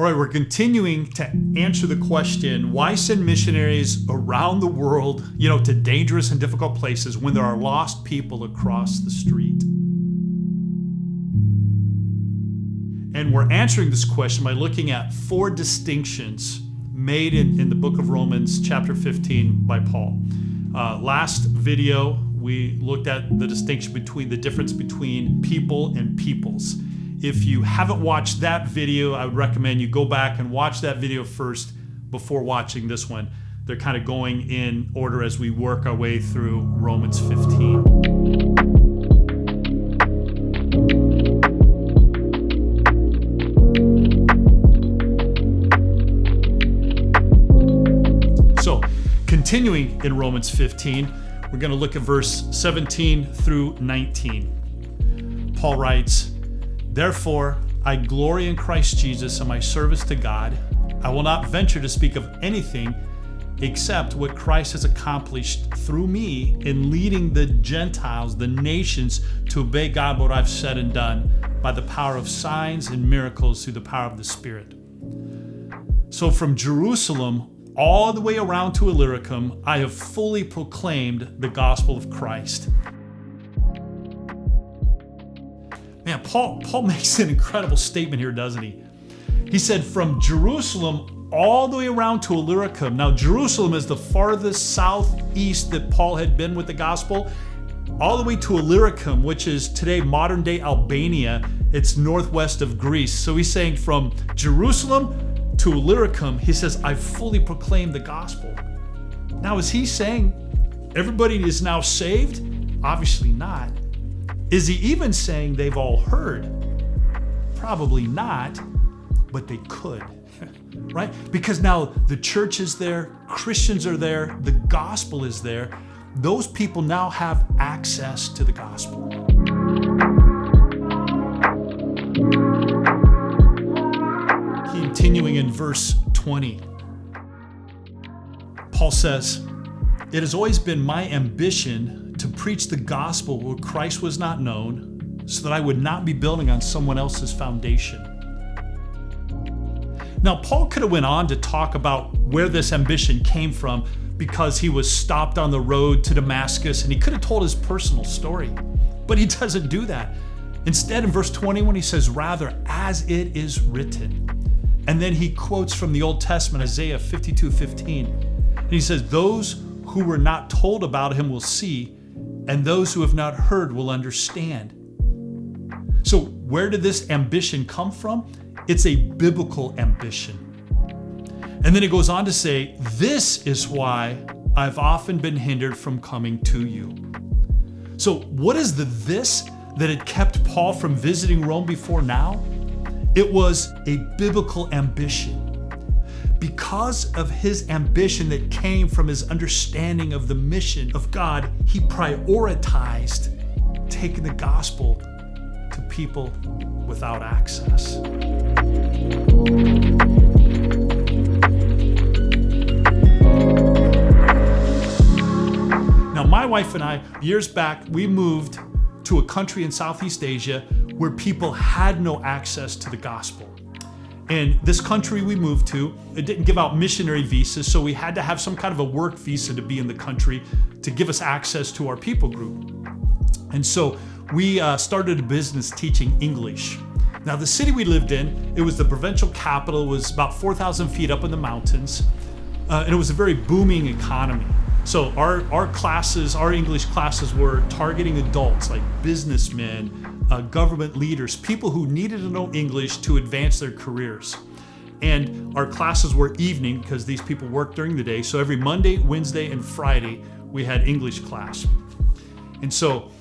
All right, we're continuing to answer the question, why send missionaries around the world, to dangerous and difficult places when there are lost people across the street? And we're answering this question by looking at 4 distinctions made in the book of Romans, chapter 15, by Paul. Last video, we looked at the distinction between the difference between people and peoples. If you haven't watched that video, I would recommend you go back and watch that video first before watching this one. They're kind of going in order as we work our way through Romans 15. So, continuing in Romans 15, we're going to look at verse 17 through 19. Paul writes, "Therefore, I glory in Christ Jesus and my service to God. I will not venture to speak of anything except what Christ has accomplished through me in leading the Gentiles, the nations, to obey God, what I've said and done by the power of signs and miracles through the power of the Spirit." So from Jerusalem all the way around to Illyricum, I have fully proclaimed the gospel of Christ. Man, Paul makes an incredible statement here, doesn't he? He said, from Jerusalem all the way around to Illyricum. Now, Jerusalem is the farthest southeast that Paul had been with the gospel, all the way to Illyricum, which is today modern-day Albania. It's northwest of Greece. So he's saying from Jerusalem to Illyricum, he says, I've fully proclaimed the gospel. Now, is he saying everybody is now saved? Obviously not. Is he even saying they've all heard? Probably not, but they could, right? Because now the church is there, Christians are there, the gospel is there. Those people now have access to the gospel. Continuing in verse 20, Paul says, "It has always been my ambition to preach the gospel where Christ was not known, so that I would not be building on someone else's foundation." Now, Paul could have went on to talk about where this ambition came from because he was stopped on the road to Damascus, and he could have told his personal story, but he doesn't do that. Instead, in verse 21, he says, "Rather, as it is written." And then he quotes from the Old Testament, Isaiah 52:15. And he says, "Those who were not told about him will see, and those who have not heard will understand." So where did this ambition come from? It's a biblical ambition. And then it goes on to say, "This is why I've often been hindered from coming to you." So what is the this that had kept Paul from visiting Rome before now? It was a biblical ambition. Because of his ambition that came from his understanding of the mission of God, he prioritized taking the gospel to people without access. Now, my wife and I, years back, we moved to a country in Southeast Asia where people had no access to the gospel. And this country we moved to, it didn't give out missionary visas, so we had to have some kind of a work visa to be in the country to give us access to our people group. And so we started a business teaching English. Now, the city we lived in, it was the provincial capital, it was about 4,000 feet up in the mountains, and it was a very booming economy. So our classes, our English classes were targeting adults like businessmen, government leaders, people who needed to know English to advance their careers. And our classes were evening because these people worked during the day. So every Monday, Wednesday, and Friday, we had English class. And so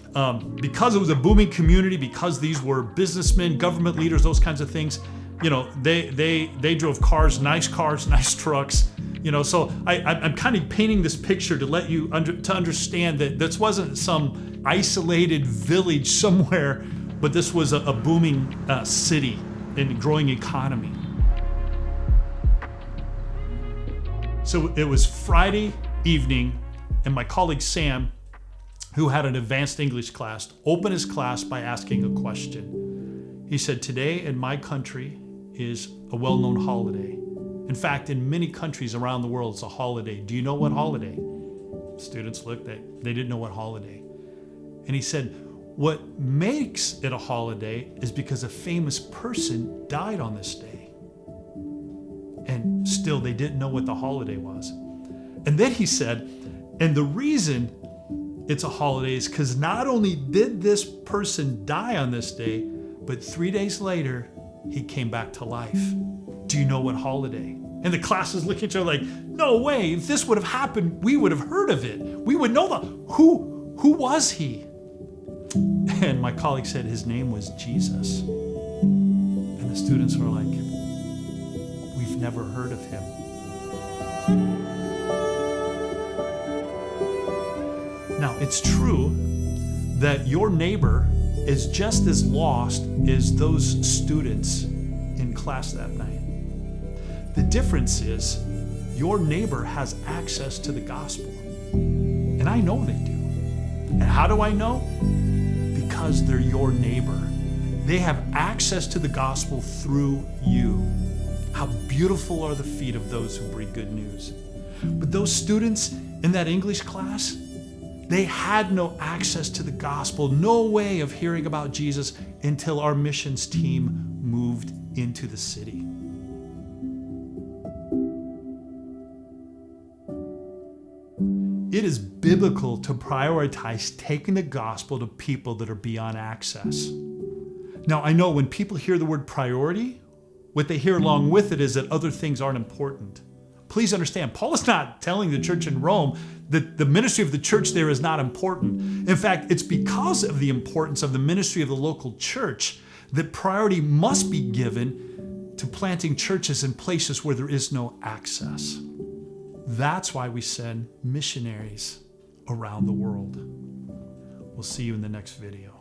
because it was a booming community, because these were businessmen, government leaders, those kinds of things, they drove cars, nice trucks. So I'm kind of painting this picture to let you to understand that this wasn't some isolated village somewhere, but this was a booming city and growing economy. So it was Friday evening, and my colleague Sam, who had an advanced English class, opened his class by asking a question. He said, "Today in my country, is a well-known holiday. In fact, in many countries around the world, it's a holiday. Do you know what holiday? Students looked, they didn't know what holiday. And he said, what makes it a holiday is because a famous person died on this day. And still they didn't know what the holiday was. And then he said, and the reason it's a holiday is because not only did this person die on this day, but 3 days later, he came back to life. Do you know what holiday? And the class is looking at each other like, no way, if this would have happened, we would have heard of it. We would know who was he? And my colleague said his name was Jesus. And the students were like, we've never heard of him. Now, it's true that your neighbor is just as lost as those students in class that night. The difference is your neighbor has access to the gospel. And I know they do. And how do I know? Because they're your neighbor. They have access to the gospel through you. How beautiful are the feet of those who bring good news. But those students in that English class, they had no access to the gospel, no way of hearing about Jesus until our missions team moved into the city. It is biblical to prioritize taking the gospel to people that are beyond access. Now, I know when people hear the word priority, what they hear along with it is that other things aren't important. Please understand, Paul is not telling the church in Rome that the ministry of the church there is not important. In fact, it's because of the importance of the ministry of the local church that priority must be given to planting churches in places where there is no access. That's why we send missionaries around the world. We'll see you in the next video.